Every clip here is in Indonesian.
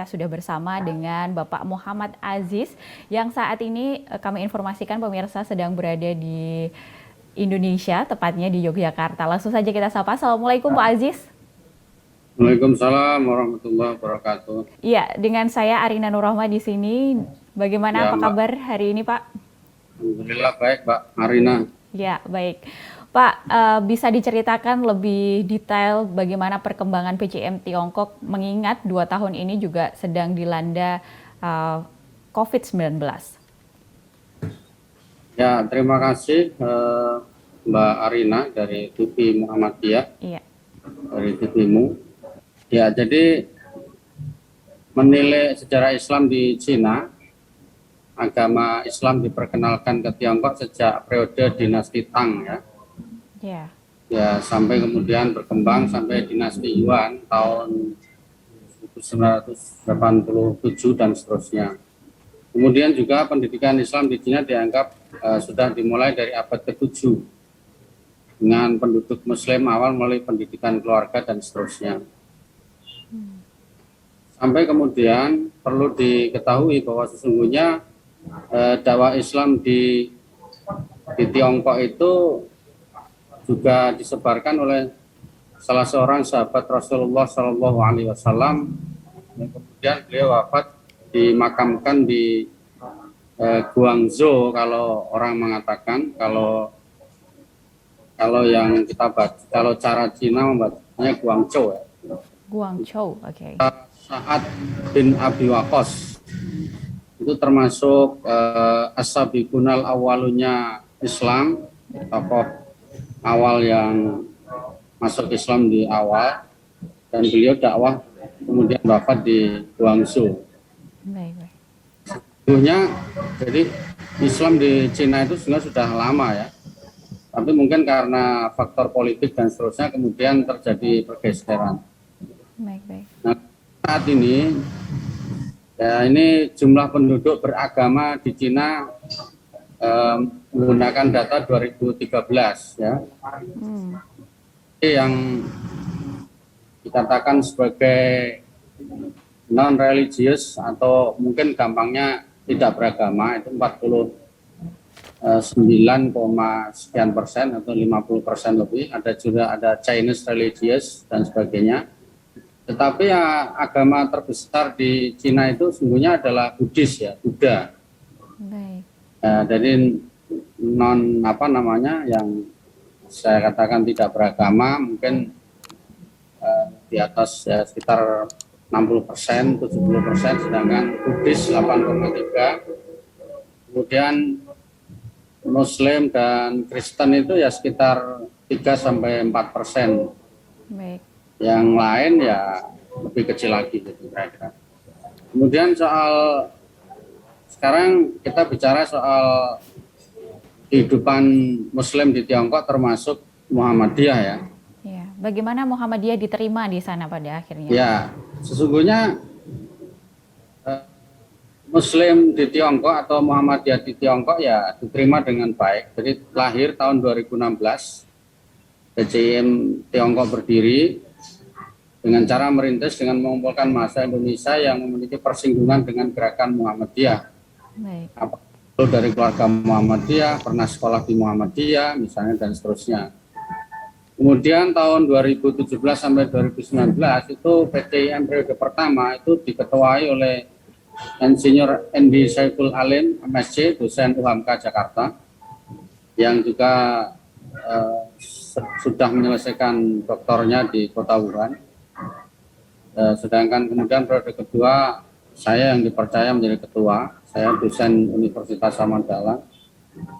kita sudah bersama dengan Bapak Muhammad Aziz yang saat ini kami informasikan pemirsa sedang berada di Indonesia, tepatnya di Yogyakarta. Langsung saja kita sapa. Assalamualaikum Pak Aziz. Waalaikumsalam warahmatullahi wabarakatuh. Iya, dengan saya Arina Nurrohma di sini. Bagaimana Ya, apa Mbak. kabar hari ini, Pak? Alhamdulillah baik, Mbak Arina. Ya, baik. Pak, bisa diceritakan lebih detail bagaimana perkembangan PCM Tiongkok mengingat 2 tahun ini juga sedang dilanda COVID-19? Ya, terima kasih Mbak Arina dari TV Muhammadiyah, Iya. dari TV-mu. Ya, jadi menilai sejarah Islam di Cina, agama Islam diperkenalkan ke Tiongkok sejak periode dinasti Tang ya. Ya. Ya, sampai kemudian berkembang sampai dinasti Yuan tahun 1987 dan seterusnya. Kemudian juga pendidikan Islam di Cina dianggap sudah dimulai dari abad ke-7 dengan penduduk Muslim awal melalui pendidikan keluarga dan seterusnya. Sampai kemudian perlu diketahui bahwa sesungguhnya dakwah Islam di Tiongkok itu juga disebarkan oleh salah seorang sahabat Rasulullah Shallallahu Alaihi Wasallam yang kemudian beliau wafat dimakamkan di Guangzhou kalau orang mengatakan, kalau yang kita baca, kalau cara Cina membacanya Guangzhou ya. Guangzhou, oke. Sa'ad bin Abi Waqqas itu termasuk as-sabiqunal awalunya Islam, tokoh awal yang masuk Islam di awal, dan beliau dakwah kemudian wafat di Guangzhou. Baik. Sebetulnya jadi Islam di Cina itu sebenarnya sudah lama ya, tapi mungkin karena faktor politik dan seterusnya kemudian terjadi pergeseran. Baik. Nah, saat ini ya, ini jumlah penduduk beragama di Cina menggunakan data 2013 ya. Yang dikatakan sebagai non-religious atau mungkin gampangnya tidak beragama itu 49,sekian% atau 50% lebih. Ada juga ada Chinese religious dan sebagainya. Tetapi ya agama terbesar di Cina itu sesungguhnya adalah Buddhis ya, Buddha. Baik. Dari yang saya katakan tidak beragama mungkin di atas ya, sekitar 60%, 70%, sedangkan Buddhis 8,3%. Kemudian Muslim dan Kristen itu ya sekitar 3-4%. Baik. Yang lain ya lebih kecil lagi gitu kira-kira. Kemudian sekarang kita bicara soal kehidupan Muslim di Tiongkok termasuk Muhammadiyah ya. Ya. Bagaimana Muhammadiyah diterima di sana pada akhirnya? Ya, sesungguhnya Muslim di Tiongkok atau Muhammadiyah di Tiongkok ya diterima dengan baik. Jadi lahir tahun 2016, PCM Tiongkok berdiri dengan cara merintis dengan mengumpulkan massa Indonesia yang memiliki persinggungan dengan gerakan Muhammadiyah. Baik. Dari keluarga Muhammadiyah, pernah sekolah di Muhammadiyah, misalnya, dan seterusnya. Kemudian tahun 2017 sampai 2019 itu PCIM periode pertama itu diketuai oleh Insinyur Endi Saiful Alim, MSc, dosen UHAMKA Jakarta, yang juga sudah menyelesaikan doktornya di Kota Wuhan. Sedangkan kemudian periode kedua saya yang dipercaya menjadi ketua, saya dosen Universitas Samudra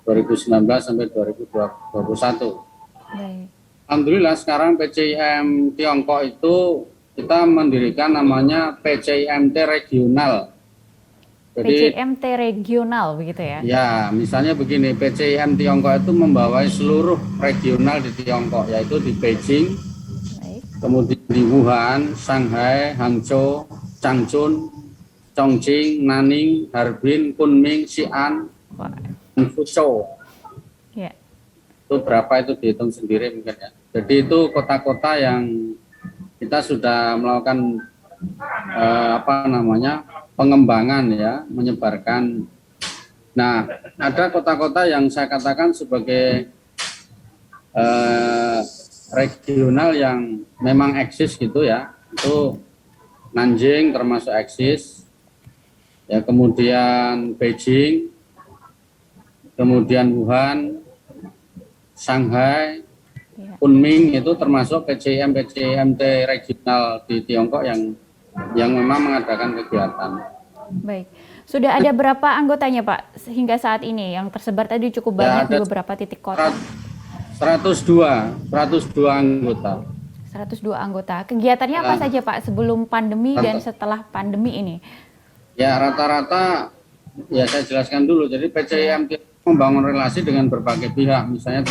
2019 sampai 2021. Baik. Alhamdulillah sekarang PCIM Tiongkok itu kita mendirikan namanya PCIMT regional. Jadi PCMT regional begitu ya? ya, misalnya begini, PCIM Tiongkok itu membawai seluruh regional di Tiongkok, yaitu di Beijing, Baik. kemudian di Wuhan, Shanghai, Hangzhou, Changchun, Chongqing, Nanning, Harbin, Kunming, Xi'an, dan Fuzhou. Ya. Itu berapa itu dihitung sendiri mungkin ya. Jadi itu kota-kota yang kita sudah melakukan pengembangan ya, menyebarkan. Nah, ada kota-kota yang saya katakan sebagai regional yang memang eksis gitu ya, itu Nanjing termasuk eksis, ya kemudian Beijing, kemudian Wuhan, Shanghai, Ya. Kunming itu termasuk PCIM-PCIMT regional di Tiongkok yang memang mengadakan kegiatan. Baik. Sudah ada berapa anggotanya Pak hingga saat ini? Yang tersebar tadi cukup banyak di Ya, ada beberapa titik kota. 102 anggota. 102 anggota. Kegiatannya apa saja Pak sebelum pandemi dan setelah pandemi ini? Ya, rata-rata ya saya jelaskan dulu. Jadi PCIM membangun relasi dengan berbagai pihak, misalnya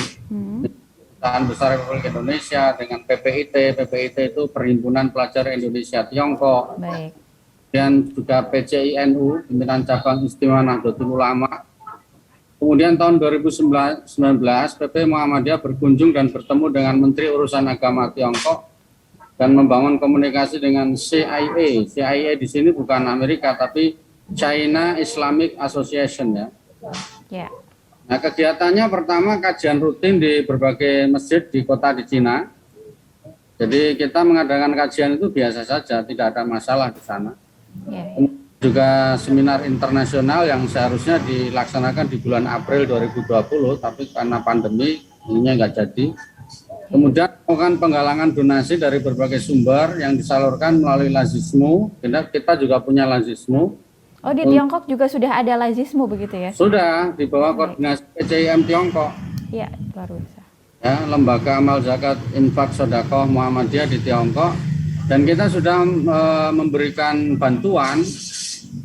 Kedutaan Besar Republik Indonesia dengan PPIT. PPIT itu Perhimpunan Pelajar Indonesia Tiongkok. Baik. Dan juga PCINU, Pimpinan Cabang Istimewa Nahdlatul Ulama. Kemudian tahun 2019, PP Muhammadiyah berkunjung dan bertemu dengan Menteri Urusan Agama Tiongkok dan membangun komunikasi dengan CIA. CIA di sini bukan Amerika, tapi China Islamic Association ya. Ya. Nah, kegiatannya pertama kajian rutin di berbagai masjid di kota di Cina. Jadi kita mengadakan kajian itu biasa saja, tidak ada masalah di sana. Ya. Juga seminar internasional yang seharusnya dilaksanakan di bulan April 2020, tapi karena pandemi ininya nggak jadi. Kemudian melakukan penggalangan donasi dari berbagai sumber yang disalurkan melalui Lazismu. Kita juga punya Lazismu. Oh, di Tiongkok juga sudah ada Lazismu begitu ya? Sudah di bawah koordinasi PCIM Tiongkok. Ya, luar biasa. Ya, Lembaga Amal Zakat Infak Sodakoh Muhammadiyah di Tiongkok. Dan kita sudah memberikan bantuan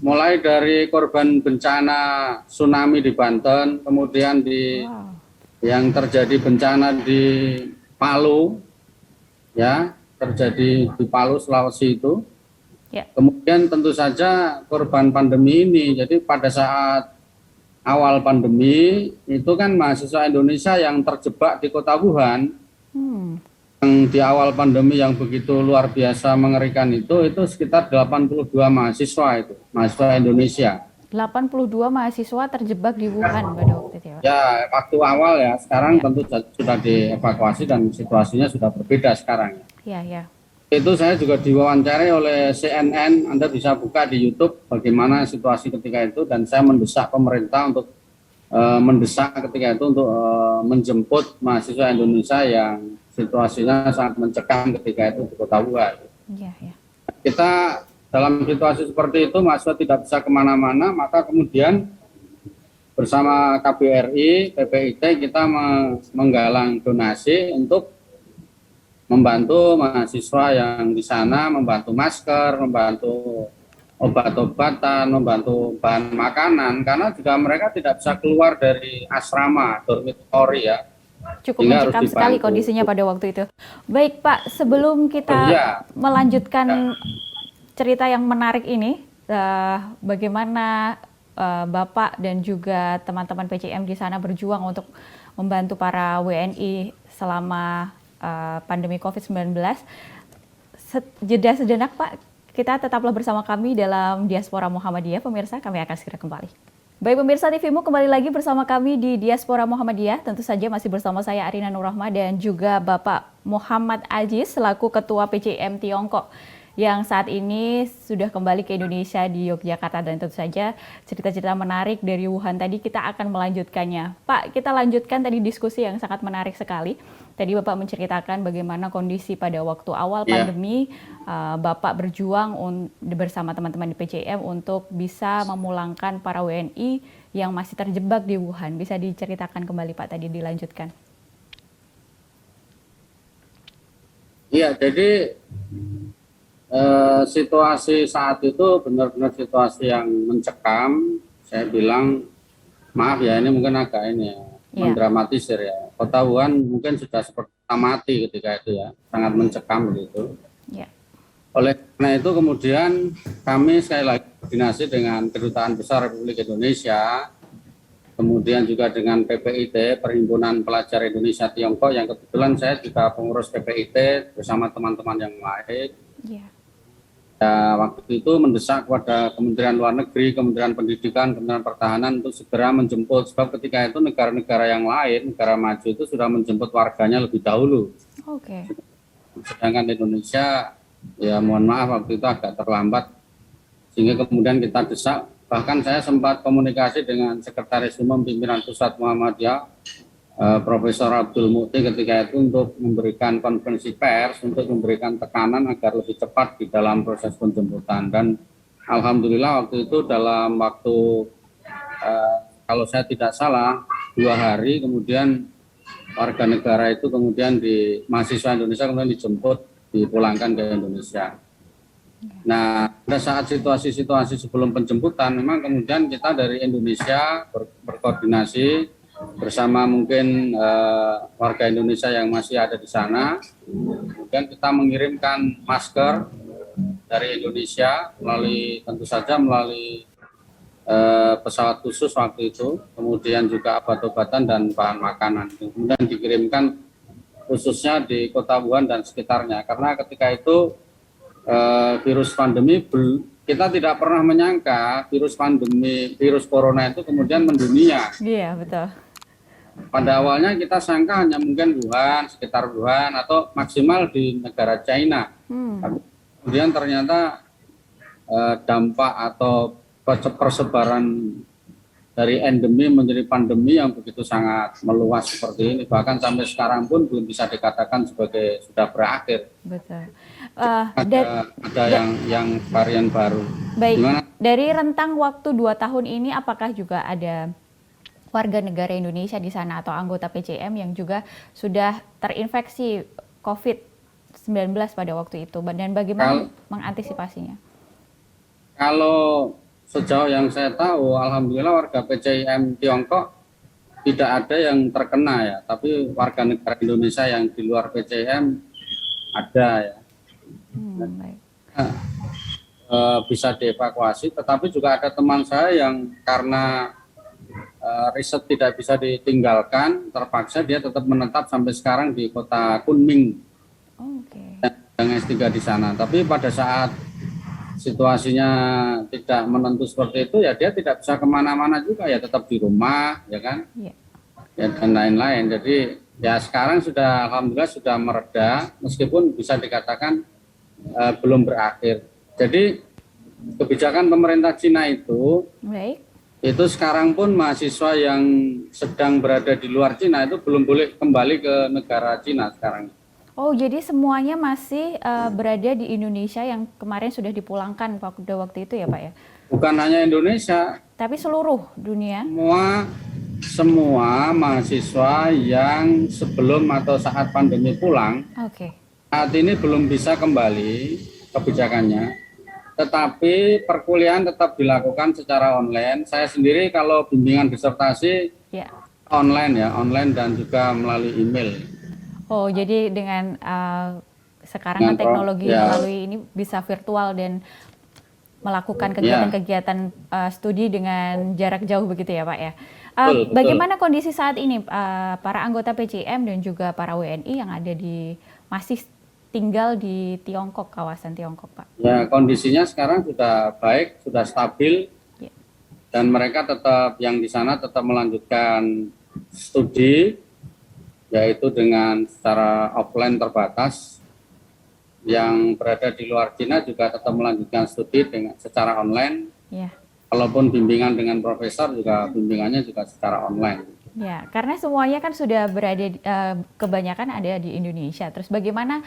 mulai dari korban bencana tsunami di Banten, kemudian yang terjadi bencana di Palu, ya terjadi di Palu Sulawesi itu. Ya. Kemudian tentu saja korban pandemi ini. Jadi pada saat awal pandemi itu kan mahasiswa Indonesia yang terjebak di kota Wuhan. Yang di awal pandemi yang begitu luar biasa mengerikan itu sekitar 82 mahasiswa mahasiswa Indonesia. 82 mahasiswa terjebak di Wuhan pada waktu itu ya? Ya, waktu awal ya, sekarang tentu sudah dievakuasi dan situasinya sudah berbeda sekarang. Ya. Itu saya juga diwawancarai oleh CNN, Anda bisa buka di YouTube bagaimana situasi ketika itu, dan saya mendesak pemerintah untuk menjemput mahasiswa Indonesia yang situasinya sangat mencekam ketika itu di kota Wuhan. Ya. Kita dalam situasi seperti itu mahasiswa tidak bisa kemana-mana, maka kemudian bersama KBRI, PPIT kita menggalang donasi untuk membantu mahasiswa yang di sana, membantu masker, membantu obat-obatan, membantu bahan makanan, karena juga mereka tidak bisa keluar dari asrama, dormitory ya. Cukup mencekam sekali kondisinya pada waktu itu. Baik Pak, sebelum kita melanjutkan cerita yang menarik ini, bagaimana Bapak dan juga teman-teman PCIM di sana berjuang untuk membantu para WNI selama pandemi COVID-19. Jeda sejenak Pak, kita tetaplah bersama kami dalam Diaspora Muhammadiyah. Pemirsa, kami akan segera kembali. Baik pemirsa TVMU, kembali lagi bersama kami di Diaspora Muhammadiyah. Tentu saja masih bersama saya Arina Nurrahma dan juga Bapak Muhammad Aziz selaku Ketua PCIM Tiongkok yang saat ini sudah kembali ke Indonesia di Yogyakarta, dan tentu saja cerita-cerita menarik dari Wuhan tadi kita akan melanjutkannya. Pak, kita lanjutkan tadi diskusi yang sangat menarik sekali. Tadi Bapak menceritakan bagaimana kondisi pada waktu awal pandemi, Bapak berjuang bersama teman-teman di PCIM untuk bisa memulangkan para WNI yang masih terjebak di Wuhan. Bisa diceritakan kembali Pak, tadi dilanjutkan. Iya, jadi situasi saat itu benar-benar situasi yang mencekam. Saya bilang, maaf ya, ini mungkin agak mendramatisir ya. Kota Wuhan mungkin sudah seperti mati ketika itu ya, sangat mencekam begitu. Oleh karena itu kemudian kami sekali lagi koordinasi dengan Kedutaan Besar Republik Indonesia, kemudian juga dengan PPIT, Perhimpunan Pelajar Indonesia Tiongkok, yang kebetulan saya juga pengurus PPIT bersama teman-teman yang lain. Ya, waktu itu mendesak kepada Kementerian Luar Negeri, Kementerian Pendidikan, Kementerian Pertahanan untuk segera menjemput. Sebab ketika itu negara-negara yang lain, negara maju itu sudah menjemput warganya lebih dahulu. Oke. Sedangkan Indonesia, ya mohon maaf waktu itu agak terlambat. Sehingga kemudian kita desak. Bahkan saya sempat komunikasi dengan Sekretaris Umum Pimpinan Pusat Muhammadiyah, Profesor Abdul Mukti ketika itu untuk memberikan konferensi pers untuk memberikan tekanan agar lebih cepat di dalam proses penjemputan. Dan alhamdulillah waktu itu dalam waktu kalau saya tidak salah 2 hari kemudian warga negara itu kemudian di mahasiswa Indonesia kemudian dijemput dipulangkan ke Indonesia. Nah, pada saat situasi-situasi sebelum penjemputan memang kemudian kita dari Indonesia berkoordinasi bersama mungkin warga Indonesia yang masih ada di sana. Kemudian kita mengirimkan masker dari Indonesia tentu saja melalui pesawat khusus waktu itu, kemudian juga obat-obatan dan bahan makanan. Kemudian dikirimkan khususnya di Kota Wuhan dan sekitarnya, karena ketika itu virus pandemi kita tidak pernah menyangka virus corona itu kemudian mendunia. Iya, betul. Pada awalnya kita sangka hanya mungkin Wuhan, sekitar Wuhan, atau maksimal di negara China. Kemudian ternyata dampak atau persebaran dari endemi menjadi pandemi yang begitu sangat meluas seperti ini. Bahkan sampai sekarang pun belum bisa dikatakan sebagai sudah berakhir. Betul. Ada yang varian baru. Baik, Gimana? dari rentang waktu 2 tahun ini apakah juga ada warga negara Indonesia di sana atau anggota PCM yang juga sudah terinfeksi COVID-19 pada waktu itu, dan bagaimana mengantisipasinya? Kalau sejauh yang saya tahu, alhamdulillah warga PCM Tiongkok tidak ada yang terkena ya, tapi warga negara Indonesia yang di luar PCM ada ya. Baik. Bisa dievakuasi, tetapi juga ada teman saya yang karena riset tidak bisa ditinggalkan, terpaksa dia tetap menetap sampai sekarang di kota Kunming. Yang S3 di sana. Tapi pada saat situasinya tidak menentu seperti itu, ya dia tidak bisa kemana-mana juga, ya tetap di rumah, ya kan? Ya, dan lain-lain. Jadi ya sekarang sudah alhamdulillah sudah mereda, meskipun bisa dikatakan belum berakhir. Jadi kebijakan pemerintah Cina itu, itu sekarang pun mahasiswa yang sedang berada di luar Cina itu belum boleh kembali ke negara Cina sekarang. Oh, jadi semuanya masih berada di Indonesia yang kemarin sudah dipulangkan waktu itu ya Pak ya? Bukan hanya Indonesia. Tapi seluruh dunia? Semua mahasiswa yang sebelum atau saat pandemi pulang, saat ini belum bisa kembali kebijakannya. Tetapi perkuliahan tetap dilakukan secara online. Saya sendiri kalau bimbingan disertasi online dan juga melalui email. Oh, jadi dengan sekarang teknologi melalui ini bisa virtual dan melakukan kegiatan-kegiatan studi dengan jarak jauh begitu ya Pak ya. Bagaimana kondisi saat ini para anggota PCM dan juga para WNI yang ada masih tinggal di Tiongkok, kawasan Tiongkok, Pak? Ya, kondisinya sekarang sudah baik, sudah stabil, dan mereka yang di sana tetap melanjutkan studi, yaitu dengan secara offline terbatas. Yang berada di luar Cina juga tetap melanjutkan studi secara online. Walaupun bimbingan dengan profesor juga bimbingannya juga secara online. Ya, karena semuanya kan sudah berada kebanyakan ada di Indonesia. Terus bagaimana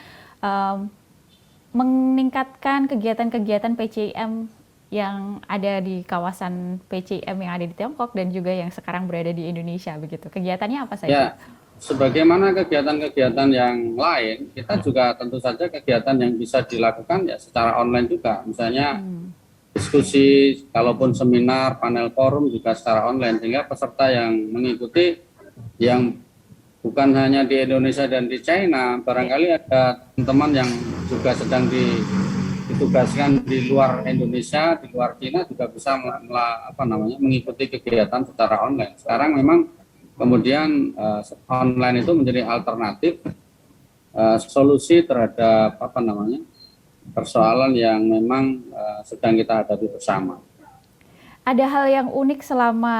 meningkatkan kegiatan-kegiatan PCM yang ada di kawasan PCM yang ada di Tiongkok dan juga yang sekarang berada di Indonesia begitu? Kegiatannya apa saja? Ya, sebagaimana kegiatan-kegiatan yang lain, kita juga tentu saja kegiatan yang bisa dilakukan ya secara online juga. Misalnya diskusi, kalaupun seminar, panel forum juga secara online, sehingga peserta yang mengikuti yang bukan hanya di Indonesia dan di China, barangkali ada teman-teman yang juga sedang ditugaskan di luar Indonesia, di luar China juga bisa mengikuti kegiatan secara online. Sekarang memang kemudian online itu menjadi alternatif solusi terhadap persoalan yang memang sedang kita hadapi bersama. Ada hal yang unik selama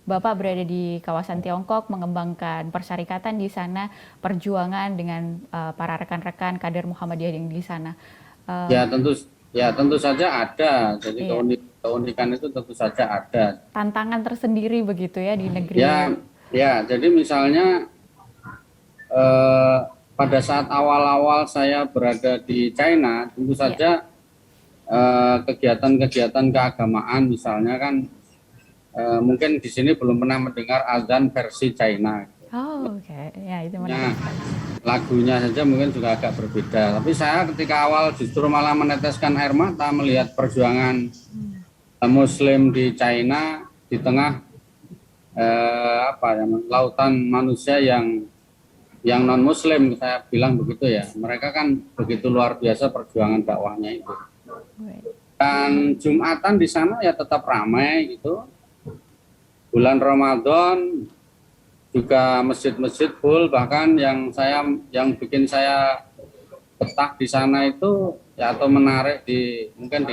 Bapak berada di kawasan Tiongkok, mengembangkan persyarikatan di sana, perjuangan dengan para rekan-rekan kader Muhammadiyah yang di sana. Ya tentu saja ada. Jadi Iya, keunikan itu tentu saja ada. tantangan tersendiri begitu ya di negeri. Ya, jadi misalnya eh, pada saat awal-awal saya berada di China, tentu Iya. saja kegiatan-kegiatan keagamaan misalnya kan mungkin di sini belum pernah mendengar azan versi China. Oh, oke. Ya, itu Ya, menarik sekali. lagunya saja mungkin juga agak berbeda. Tapi saya ketika awal justru malah meneteskan air mata melihat perjuangan Muslim di China di tengah lautan manusia yang non Muslim, saya bilang begitu ya. Mereka kan begitu luar biasa perjuangan dakwahnya itu. Dan Jumatan di sana ya tetap ramai gitu. Bulan Ramadan juga masjid-masjid full, bahkan yang bikin saya betah di sana itu ya atau menarik mungkin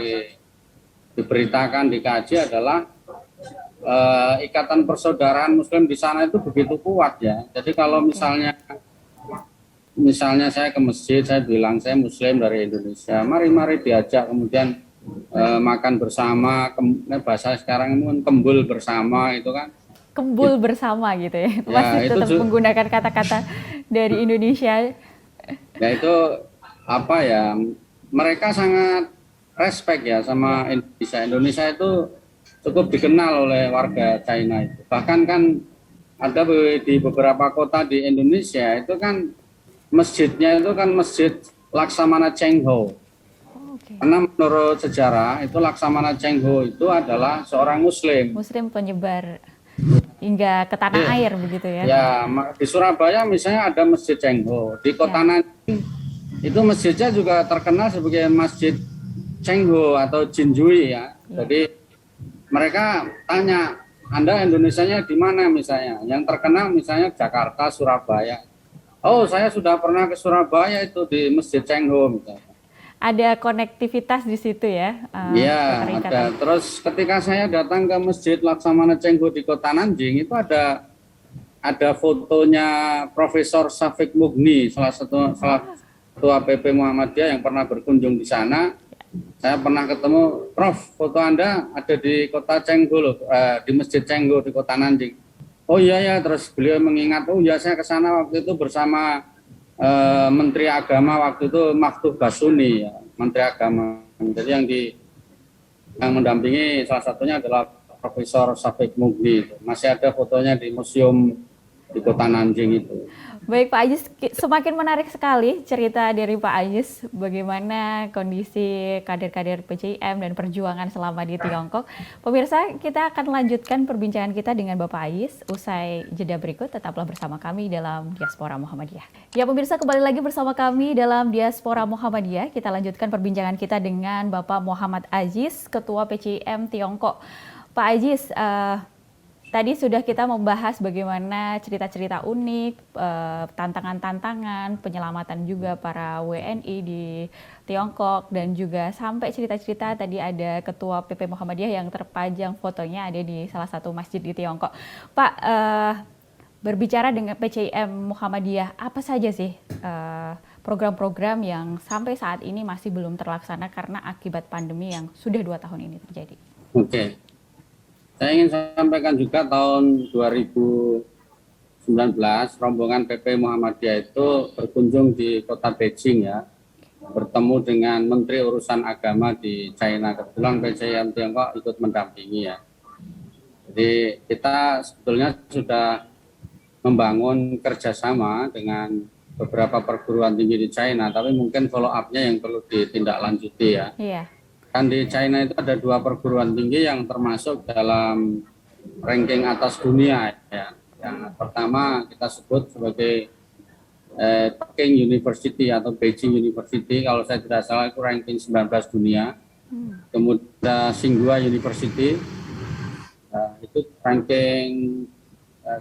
diberitakan dikaji adalah ikatan persaudaraan Muslim di sana itu begitu kuat ya. Jadi kalau misalnya saya ke masjid, saya bilang saya Muslim dari Indonesia, mari diajak kemudian makan bersama, bahasa sekarang ini kembul bersama itu kan. Kembul bersama gitu ya. Ya, Masih itu tetap menggunakan kata-kata dari Indonesia. Ya itu apa ya? Mereka sangat respect ya sama Indonesia. Indonesia itu cukup dikenal oleh warga China itu. Bahkan kan ada di beberapa kota di Indonesia itu kan masjidnya itu kan masjid Laksamana Cheng Ho. Karena menurut sejarah itu Laksamana Cheng Ho itu adalah seorang Muslim. Muslim penyebar hingga ke tanah air begitu ya. Ya, di Surabaya misalnya ada Masjid Cheng Ho. Di Kota Nanjing itu masjidnya juga terkenal sebagai Masjid Cheng Ho atau Jinjui ya. Jadi mereka tanya, Anda Indonesianya di mana misalnya? Yang terkenal misalnya Jakarta, Surabaya. Oh, saya sudah pernah ke Surabaya itu di Masjid Cheng Ho misalnya. Ada konektivitas di situ ya. Iya, ada. Terus ketika saya datang ke Masjid Laksamana Cheng Ho di Kota Nanjing itu ada fotonya Profesor Syafiq Mughni, salah satu ketua PP Muhammadiyah yang pernah berkunjung di sana. Saya pernah ketemu, Prof, foto Anda ada di Kota Cheng Ho loh, di Masjid Cheng Ho di Kota Nanjing. Oh iya ya, terus beliau mengingat, oh ya saya ke sana waktu itu bersama Menteri Agama waktu itu Maftub Basuni ya, Menteri Agama. Jadi yang mendampingi salah satunya adalah Profesor Syafiq Mughni. Masih ada fotonya di museum di Kota Nanjing itu. Baik Pak Ajis, semakin menarik sekali cerita dari Pak Ajis bagaimana kondisi kader-kader PCIM dan perjuangan selama di Tiongkok. Pemirsa, kita akan lanjutkan perbincangan kita dengan Bapak Ajis usai jeda berikut. Tetaplah bersama kami dalam Diaspora Muhammadiyah. Ya pemirsa, kembali lagi bersama kami dalam Diaspora Muhammadiyah. Kita lanjutkan perbincangan kita dengan Bapak Muhammad Ajis, Ketua PCIM Tiongkok. Pak Ajis, tadi sudah kita membahas bagaimana cerita-cerita unik, tantangan-tantangan, penyelamatan juga para WNI di Tiongkok, dan juga sampai cerita-cerita tadi ada Ketua PP Muhammadiyah yang terpajang fotonya ada di salah satu masjid di Tiongkok. Pak, berbicara dengan PCIM Muhammadiyah, apa saja sih program-program yang sampai saat ini masih belum terlaksana karena akibat pandemi yang sudah 2 tahun ini terjadi? Oke. Saya ingin sampaikan juga tahun 2019 rombongan PP Muhammadiyah itu berkunjung di kota Beijing ya, bertemu dengan Menteri Urusan Agama di China. Kebetulan PCIM Tiongkok ikut mendampingi ya. Jadi kita sebetulnya sudah membangun kerjasama dengan beberapa perguruan tinggi di China, tapi mungkin follow up-nya yang perlu ditindaklanjuti ya. Iya. Kan di China itu ada 2 perguruan tinggi yang termasuk dalam ranking atas dunia ya. Yang pertama kita sebut sebagai Peking University atau Beijing University, kalau saya tidak salah itu ranking 19 dunia. Kemudian Tsinghua University itu ranking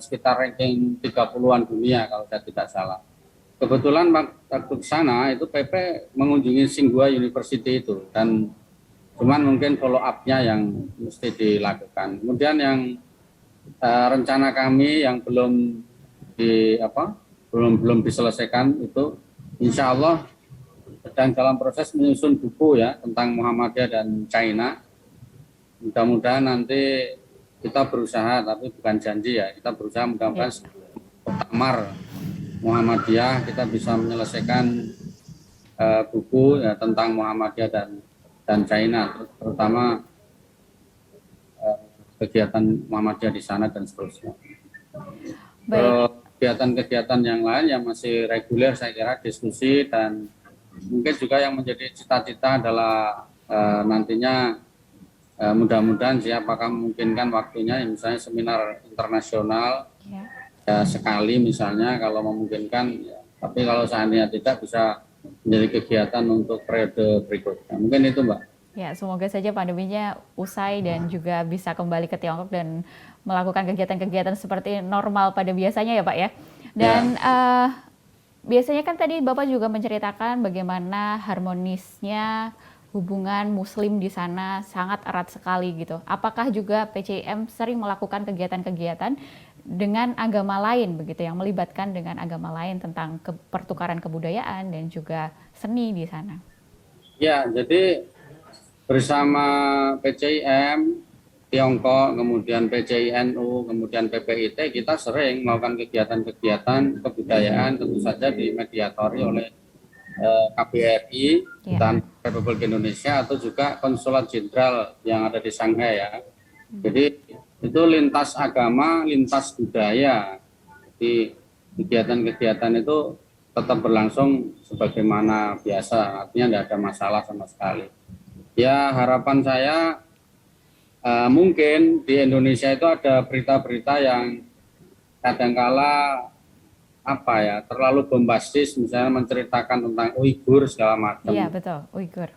sekitar ranking 30-an dunia kalau saya tidak salah. kebetulan waktu ke sana itu PP mengunjungi Tsinghua University itu, dan cuman mungkin follow up-nya yang mesti dilakukan. Kemudian yang rencana kami yang belum diselesaikan itu, insya Allah sedang dalam proses menyusun buku ya tentang Muhammadiyah dan China. Mudah-mudahan nanti kita berusaha, tapi bukan janji ya, kita berusaha mudah-mudahan muktamar Muhammadiyah kita bisa menyelesaikan buku ya tentang Muhammadiyah dan China, terutama kegiatan Muhammadiyah di sana dan seterusnya. Kegiatan-kegiatan yang lain yang masih reguler saya kira diskusi, dan mungkin juga yang menjadi cita-cita adalah nantinya mudah-mudahan apakah memungkinkan waktunya misalnya seminar internasional ya sekali misalnya kalau memungkinkan ya. Tapi kalau seandainya tidak, bisa menjadi kegiatan untuk periode berikutnya. Mungkin itu Mbak. Ya, semoga saja pandeminya usai dan juga bisa kembali ke Tiongkok dan melakukan kegiatan-kegiatan seperti normal pada biasanya ya Pak ya. Dan biasanya kan tadi Bapak juga menceritakan bagaimana harmonisnya hubungan Muslim di sana sangat erat sekali gitu. Apakah juga PCIM sering melakukan kegiatan-kegiatan dengan agama lain begitu, yang melibatkan dengan agama lain tentang pertukaran kebudayaan dan juga seni di sana? Ya, jadi bersama PCIM Tiongkok, kemudian PCINU, kemudian PPIT, kita sering melakukan kegiatan-kegiatan kebudayaan, tentu saja dimediatori oleh KBRI dan Republik Indonesia atau juga Konsulat Jenderal yang ada di Shanghai ya. Jadi itu lintas agama, lintas budaya. Jadi kegiatan-kegiatan itu tetap berlangsung sebagaimana biasa, artinya tidak ada masalah sama sekali. Ya, harapan saya mungkin di Indonesia itu ada berita-berita yang kadangkala terlalu bombastis, misalnya menceritakan tentang Uighur segala macam. Iya betul, Uighur.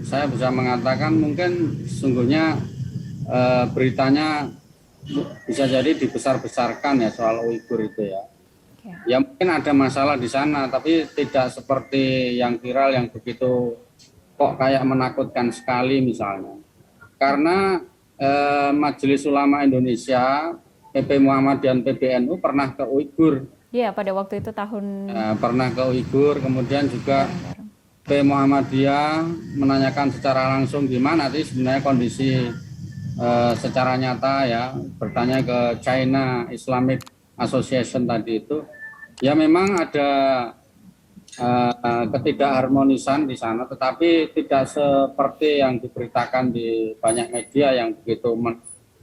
Saya bisa mengatakan mungkin sesungguhnya beritanya bisa jadi dibesar-besarkan ya soal Uighur itu ya. Ya mungkin ada masalah di sana, tapi tidak seperti yang viral yang begitu kok kayak menakutkan sekali misalnya. Karena Majelis Ulama Indonesia, PP Muhammadiyah dan PBNU pernah ke Uighur. Iya, pada waktu itu pernah ke Uighur, kemudian juga PP Muhammadiyah menanyakan secara langsung gimana sih sebenarnya kondisi secara nyata ya, bertanya ke China Islamic Association tadi itu. Ya memang ada ketidakharmonisan di sana, tetapi tidak seperti yang diberitakan di banyak media yang begitu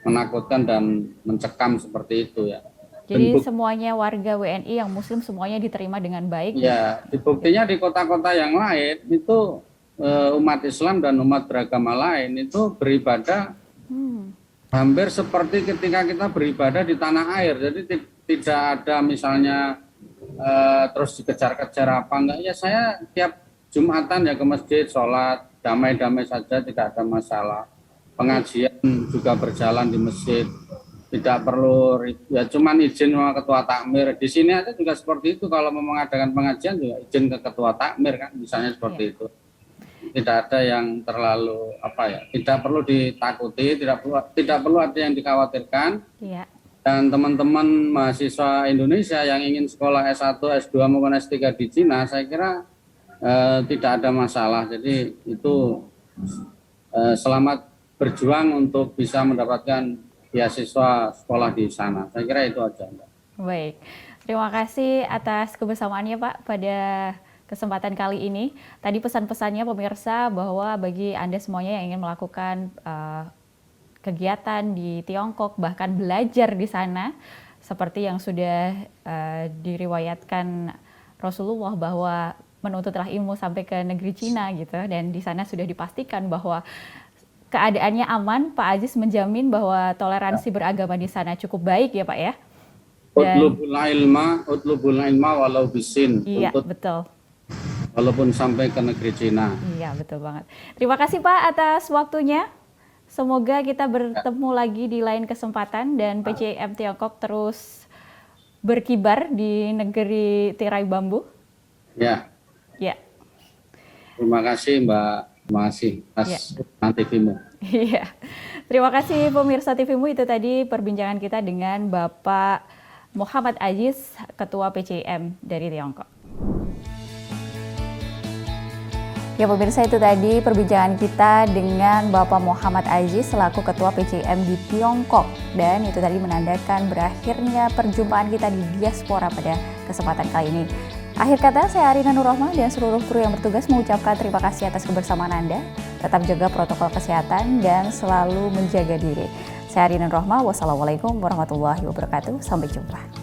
menakutkan dan mencekam seperti itu ya. Jadi semuanya warga WNI yang Muslim semuanya diterima dengan baik. Ya, buktinya di kota-kota yang lain itu umat Islam dan umat beragama lain itu beribadah hampir seperti ketika kita beribadah di tanah air. Jadi tidak ada misalnya terus dikejar-kejar apa enggak. Ya saya tiap Jumatan ya ke masjid, sholat, damai-damai saja, tidak ada masalah. Pengajian juga berjalan di masjid, tidak perlu ya cuman izin sama ketua takmir. Di sini aja juga seperti itu, kalau mau mengadakan pengajian juga izin ke ketua takmir kan, misalnya seperti itu. Tidak ada yang terlalu tidak perlu ditakuti, tidak perlu ada yang dikhawatirkan. Dan teman-teman mahasiswa Indonesia yang ingin sekolah S1, S2 maupun S3 di Cina, saya kira tidak ada masalah. Jadi itu selamat berjuang untuk bisa mendapatkan beasiswa sekolah di sana. Saya kira itu aja, Mbak. Baik, terima kasih atas kebersamaannya Pak pada kesempatan kali ini. Tadi pesan-pesannya pemirsa bahwa bagi Anda semuanya yang ingin melakukan kegiatan di Tiongkok, bahkan belajar di sana, seperti yang sudah diriwayatkan Rasulullah bahwa menuntutlah ilmu sampai ke negeri Cina gitu, dan di sana sudah dipastikan bahwa keadaannya aman. Pak Aziz menjamin bahwa toleransi beragama di sana cukup baik ya Pak ya. Utlubul ilma walau bisin. Iya, betul. Walaupun sampai ke negeri Cina. Iya, betul banget. Terima kasih Pak atas waktunya. Semoga kita bertemu lagi di lain kesempatan dan PCIM Tiongkok terus berkibar di negeri tirai bambu. Ya. Ya. Terima kasih Mbak. Terima kasih atas TV-mu. Iya. Terima kasih pemirsa TV-mu, itu tadi perbincangan kita dengan Bapak Muhammad Aziz, Ketua PCIM dari Tiongkok. Ya pemirsa, itu tadi perbincangan kita dengan Bapak Muhammad Aziz selaku Ketua PCIM di Tiongkok. Dan itu tadi menandakan berakhirnya perjumpaan kita di diaspora pada kesempatan kali ini. Akhir kata, saya Arina Nur Rohmah dan seluruh kru yang bertugas mengucapkan terima kasih atas kebersamaan Anda. Tetap jaga protokol kesehatan dan selalu menjaga diri. Saya Arina Nur Rohmah, wassalamualaikum warahmatullahi wabarakatuh. Sampai jumpa.